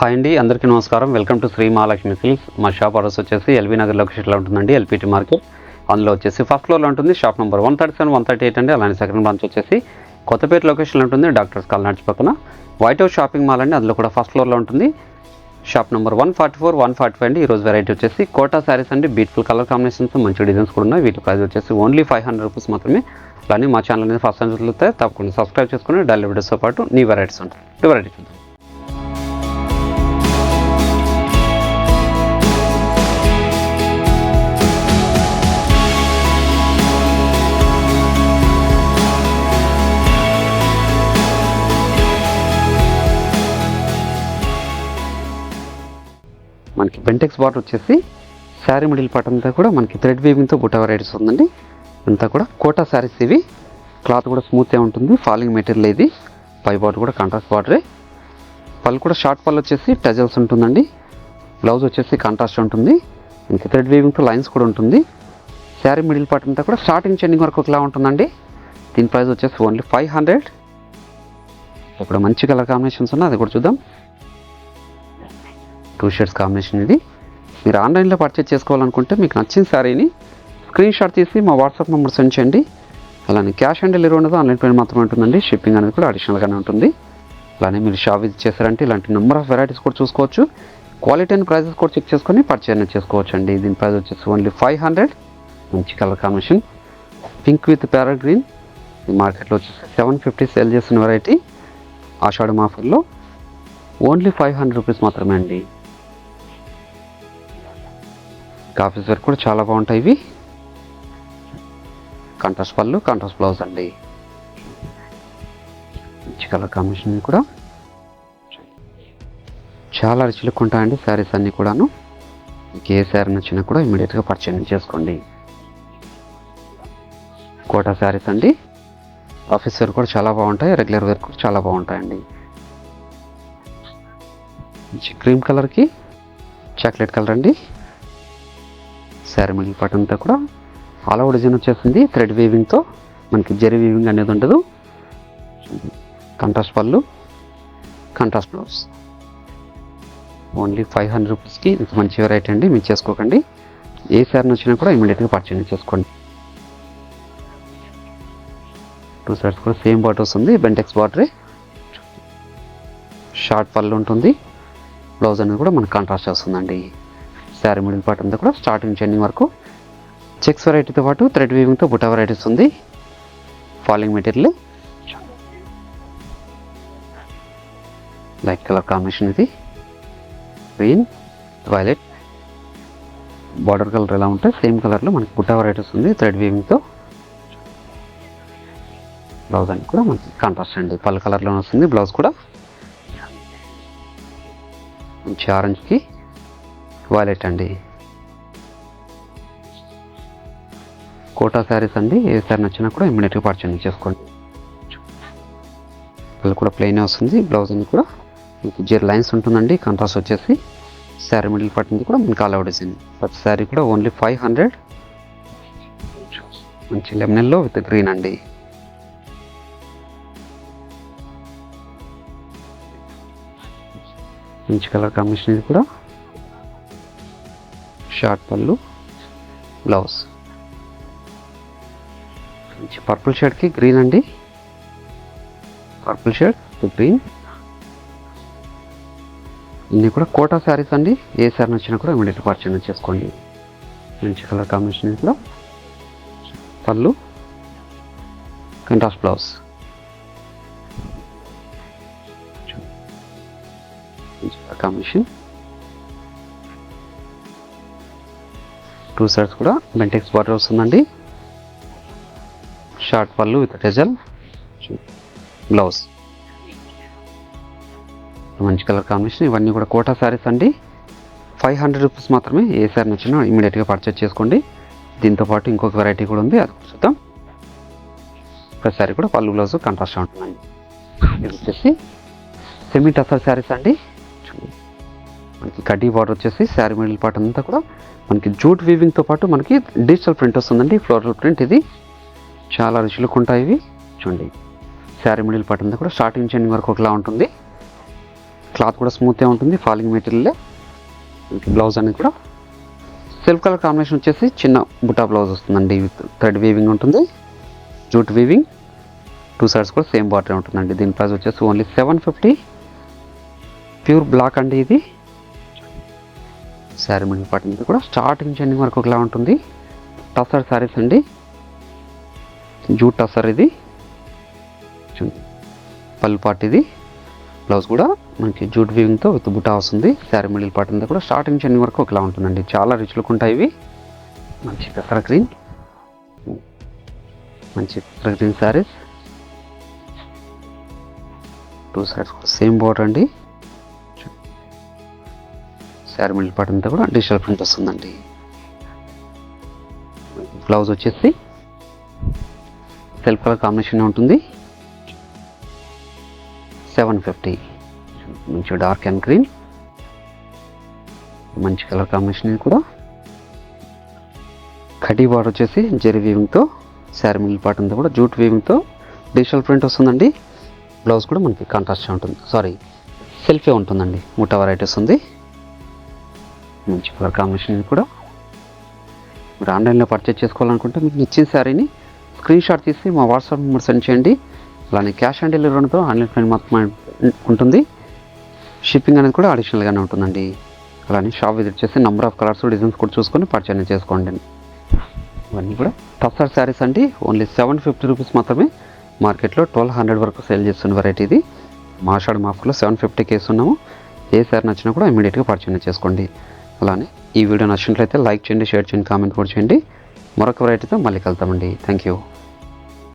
Hi అండి, అందరికీ నమస్కారం. Welcome to Shri Mahalakshmi silks. మా షాప్ అడ్రస్ వచ్చేసి ఎల్బీ నగర్ లొకేషన్లో ఉంటుందండి, ఎల్పిటి మార్కెట్. అందులో వచ్చేసి ఫస్ట్ ఫ్లోర్లో ఉంటుంది, షాప్ నెంబర్ 137, 138 అండి. అలానే సెకండ్ బ్రాంచ్ వచ్చేసి కొత్తపేట లొకేషన్లో ఉంటుంది, డాక్టర్స్ కాలనీ పక్కన వైట్ హౌస్ షాపింగ్ మాల్ అండి. అందులో కూడా ఫస్ట్ ఫ్లోర్లో ఉంటుంది, షాప్ నెంబర్ 144, 145 అండి. ఈరోజు వెరైటీ వచ్చేసి కోటా శారీస్ అండి. బ్యూటిఫుల్ కలర్ కాంబినేషన్స్, మంచి డిజైన్స్ కూడా ఉన్నాయి. వీటి ప్రైస్ వచ్చేసి ఓన్లీ 500 రూపీస్ మాత్రమే. అలానే మా ఛానల్ అనేది ఫస్ట్ టైం చూస్తే తప్పకుండా సబ్స్క్రైబ్ చేసుకుని డైలీ వీడియోస్తో పాటు నీ వెరైటీస్ ఉంటాయి. వెరైటీ చూద్దాం. మనకి బెంటెక్స్ బార్డర్ వచ్చేసి శారీ మిడిల్ పార్ట్ అంతా కూడా మనకి థ్రెడ్ వీవింగ్తో బుట్ట వెరైటీస్ ఉందండి. అంతా కూడా కోటా శారీస్ ఇవి. క్లాత్ కూడా స్మూత్గా ఉంటుంది, ఫాలింగ్ మెటీరియల్ ఇది. పై బార్డర్ కూడా కాంట్రాస్ట్ బార్డరే. పళ్ళు కూడా షార్ట్ పళ్ళు వచ్చేసి టజల్స్ ఉంటుందండి. బ్లౌజ్ వచ్చేసి కాంట్రాస్ట్ ఉంటుంది, మనకి థ్రెడ్ వీవింగ్తో లైన్స్ కూడా ఉంటుంది. శారీ మిడిల్ పార్ట్ అంతా కూడా స్టార్టింగ్ చెండింగ్ వరకు ఒకలా ఉంటుందండి. దీని ప్రైస్ వచ్చేసి ఓన్లీ 500. ఇక్కడ మంచి కలర్ కాంబినేషన్స్ ఉన్నాయి, అది కూడా చూద్దాం. 2 షేడ్స్ కాంబినేషన్ ఇది. మీరు ఆన్లైన్లో పర్చేజ్ చేసుకోవాలనుకుంటే మీకు నచ్చిన శారీని స్క్రీన్ షాట్ తీసి మా వాట్సాప్ నెంబర్ సెండ్ చేయండి. అలానే క్యాష్ ఆన్ డెలివరీ ఉండదు, ఆన్లైన్ పేమెంట్ మాత్రమే ఉంటుందండి. షిప్పింగ్ అనేది కూడా అడిషనల్గానే ఉంటుంది. అలానే మీరు షాప్ విజిట్ చేశారంటే ఇలాంటి నెంబర్ ఆఫ్ వెరైటీస్ కూడా చూసుకోవచ్చు. క్వాలిటీ అండ్ ప్రైజెస్ కూడా చెక్ చేసుకొని పర్చేజ్ అనేది చేసుకోవచ్చు అండి. దీని ప్రైస్ వచ్చేసి ఓన్లీ 500. మంచి colour combination pink with parrot green. ఈ మార్కెట్లో వచ్చేసి 750 సేల్ చేస్తున్న వెరైటీ. ఆషాఢం ఆఫర్లో ఓన్లీ 500 రూపీస్ మాత్రమే అండి. ఆఫీస్ వర్క్ కూడా చాలా బాగుంటాయి ఇవి. కాంట్రాస్ట్ పళ్ళు, కాంట్రాస్ట్ బ్లౌజ్ అండి. మంచి కలర్ కాంబినేషన్ కూడా చాలా రిచ్ లుక్ ఉంటాయండి శారీస్ అన్నీ కూడాను. మీకు ఏ శారీ నచ్చినా కూడా ఇమీడియట్గా పర్చేజ్ చేసుకోండి. కోటా శారీస్ అండి. ఆఫీస్ వేర్ కూడా చాలా బాగుంటాయి, రెగ్యులర్ వేర్ కూడా చాలా బాగుంటాయండి. మంచి క్రీమ్ కలర్కి చాక్లెట్ కలర్ అండి. శారీ మిడిల్ పార్ట్ అంతా కూడా ఆల్ ఓవర్ డిజైన్ వచ్చేసింది థ్రెడ్ వీవింగ్తో. మనకి జెరీ వీవింగ్ అనేది ఉండదు. కాంట్రాస్ట్ పళ్ళు, కాంట్రాస్ట్ బ్లౌజ్. ఓన్లీ 500 రూపీస్కి ఇంత మంచి వెరైటీ అండి. మీరు చేసుకోకండి. ఏ శారీ నచ్చినా కూడా ఇమీడియట్గా పర్చేజ్ చేసుకోండి. 2 సైడ్స్ కూడా సేమ్ బార్డర్ వస్తుంది, బెంటెక్స్ బార్డరే. షార్ట్ పళ్ళు ఉంటుంది, బ్లౌజ్ అనేది కూడా మనకు కాంట్రాస్ట్ వస్తుందండి. శారీ మిడిల్ పార్ట్ అంతా కూడా స్టార్టింగ్ చెండింగ్ వరకు చెక్స్ వెరైటీతో పాటు థ్రెడ్ వీవింగ్తో బుట్ట వెరైటీస్ ఉంది. Falling material, light colour combination ఇది. Green, violet. బార్డర్ కలర్ ఎలా ఉంటే సేమ్ కలర్లో మనకి బుట్ట వెరైటీస్ ఉంది థ్రెడ్ వీవింగ్తో. బ్లౌజ్ అని కూడా మనకి కాంట్రాస్ట్ అండి, పళ్ళు కలర్లో వస్తుంది. బ్లౌజ్ కూడా మంచి ఆరెంజ్కి వైలెట్ అండి. కోటా శారీస్ అండి. ఏ శారీ నచ్చినా కూడా ఇమ్మీడియట్గా పర్చేజ్ చేసుకోండి. పళ్ళు కూడా ప్లెయిన్ వస్తుంది. బ్లౌజ్ అని కూడా మీకు జెర్ లైన్స్ ఉంటుందండి. కాంట్రాస్ట్ వచ్చేసి శారీ మిడిల్ పార్ట్ ఉంది కూడా మనకి ఆల్ ఓవర్ డిజైన్. ప్రతి శారీ కూడా ఓన్లీ 500. మంచి లెమనెల్లో విత్ గ్రీన్ అండి. మంచి కలర్ కాంబినేషన్ ఇది కూడా. షార్ట్ పళ్ళు, బ్లౌజ్. మంచి పర్పుల్ షేడ్కి గ్రీన్ అండి. Purple shade green. ఇన్ని కూడా కోటా శారీస్ అండి. ఏ శారీ నచ్చినా కూడా ఇమీడియట్ పర్చేజ్ చేసుకోండి. మంచి కలర్ కాంబినేషన్ కూడా. పళ్ళు, కాంట్రాస్ట్ బ్లౌజ్. మంచి కలర్ కాంబినేషన్. 2 సైడ్స్ కూడా బెంటెక్స్ బార్డర్ వస్తుందండి. షార్ట్ పళ్ళు విత్ టెజల్, బ్లౌజ్. మంచి కలర్ కాంబినేషన్. ఇవన్నీ కూడా కోటా శారీస్ అండి. 500 రూపీస్ మాత్రమే. ఏ శారీ నచ్చినా ఇమీడియట్గా పర్చేజ్ చేసుకోండి. దీంతో పాటు ఇంకొక వెరైటీ కూడా ఉంది, అది చూద్దాం. ప్రతి శారీ కూడా పళ్ళు, బ్లౌజ్ కాంట్రాస్ట్ ఉంటుందండి. ఇది వచ్చేసి సెమీ టసర్ శారీస్ అండి. మనకి కడ్డీ బార్డర్ వచ్చేసి శారీ మిడిల్ పార్ట్ అంతా కూడా మనకి జూట్ వీవింగ్తో పాటు మనకి డిజిటల్ ప్రింట్ వస్తుందండి, ఫ్లోరల్ ప్రింట్. ఇది చాలా రిచ్ లుక్ ఉంటాయి ఇవి. చూడండి, శారీ మిడిల్ పార్ట్ అంతా కూడా స్టార్టింగ్ చెండింగ్ వరకు ఒకలా ఉంటుంది. క్లాత్ కూడా స్మూత్గా ఉంటుంది, ఫాలింగ్ మెటీరియల్. బ్లౌజ్ అనేది కూడా సెల్ఫ్ కలర్ కాంబినేషన్ వచ్చేసి చిన్న బుటా బ్లౌజ్ వస్తుందండి. విత్ థ్రెడ్ వీవింగ్ ఉంటుంది, జూట్ వీవింగ్, 2 సైడ్స్ కూడా సేమ్ బార్డర్ ఉంటుందండి. దీని ప్రైస్ వచ్చేసి ఓన్లీ 750. ప్యూర్ బ్లాక్ అండి ఇది. శారీ మిడిల్ పార్ట్ మీద కూడా స్టార్టింగ్ ఎండింగ్ వరకు ఒకలా ఉంటుంది. టసర్ శారీస్ అండి, జూట్ టసర్ ఇది. పళ్ళు పార్ట్ ఇది. బ్లౌజ్ కూడా మనకి జూట్ వీవింగ్తో విత్ బుటా వస్తుంది. శారీ మిడిల్ పార్ట్ అంతా కూడా స్టార్టింగ్ ఎండింగ్ వరకు ఒకలా ఉంటుందండి. చాలా రిచ్ లుక్ ఉంటాయి ఇవి. మంచి పెసర గ్రీన్, మంచి పెసర green saris. 2 sides same border అండి. శారీ మిడిల్ పార్ట్ అంతా కూడా డిజిటల్ ప్రింట్ వస్తుందండి. బ్లౌజ్ వచ్చేసి సెల్ఫ్ కలర్ కాంబినేషన్ ఉంటుంది. 750. మంచి డార్క్ అండ్ గ్రీన్, మంచి కలర్ కాంబినేషన్. ఇది కూడా కటీ బార్డర్ వచ్చేసి జెరీ వీవింగ్తో, శారీ మిడిల్ పార్ట్ అంతా కూడా జూట్ వీవింగ్తో డిజిటల్ ప్రింట్ వస్తుందండి. బ్లౌజ్ కూడా మనకి కాంట్రాస్ట్ ఉంటుంది, సెల్ఫే ఉంటుందండి. ముఠా వెరైటీస్ ఉంది. మంచి కలర్ కాంబినేషన్. ఇది కూడా మీరు ఆన్లైన్లో పర్చేజ్ చేసుకోవాలనుకుంటే మీకు నచ్చిన శారీని స్క్రీన్ షాట్ తీసి మా వాట్సాప్ నెంబర్ సెండ్ చేయండి. అలానే క్యాష్ ఆన్ డెలివరీతో ఆన్లైన్ పేమెంట్ మాత్రమే ఉంటుంది. షిప్పింగ్ అనేది కూడా అడిషనల్గానే ఉంటుందండి. అలానే షాప్ విజిట్ చేసి నెంబర్ ఆఫ్ కలర్స్ డిజైన్స్ కూడా చూసుకొని పర్చేజ్ చేసుకోండి. ఇవన్నీ కూడా టసర్ శారీస్ అండి. ఓన్లీ 750 రూపీస్ మాత్రమే. మార్కెట్లో 1200 వరకు సేల్ చేస్తున్న వెరైటీ ఇది. మాషాడ్ మాఫ్లో 750 కేసున్నాము. ఏ శారీ నచ్చినా కూడా ఇమీడియట్గా పర్చేజ్ చేసుకోండి. అలానే ఈ వీడియో నచ్చినట్లయితే లైక్ చేయండి, షేర్ చేయండి, కామెంట్ కూడా చేయండి. మరొక వెరైటీతో మళ్ళీ కలుద్దామండి. Thank you.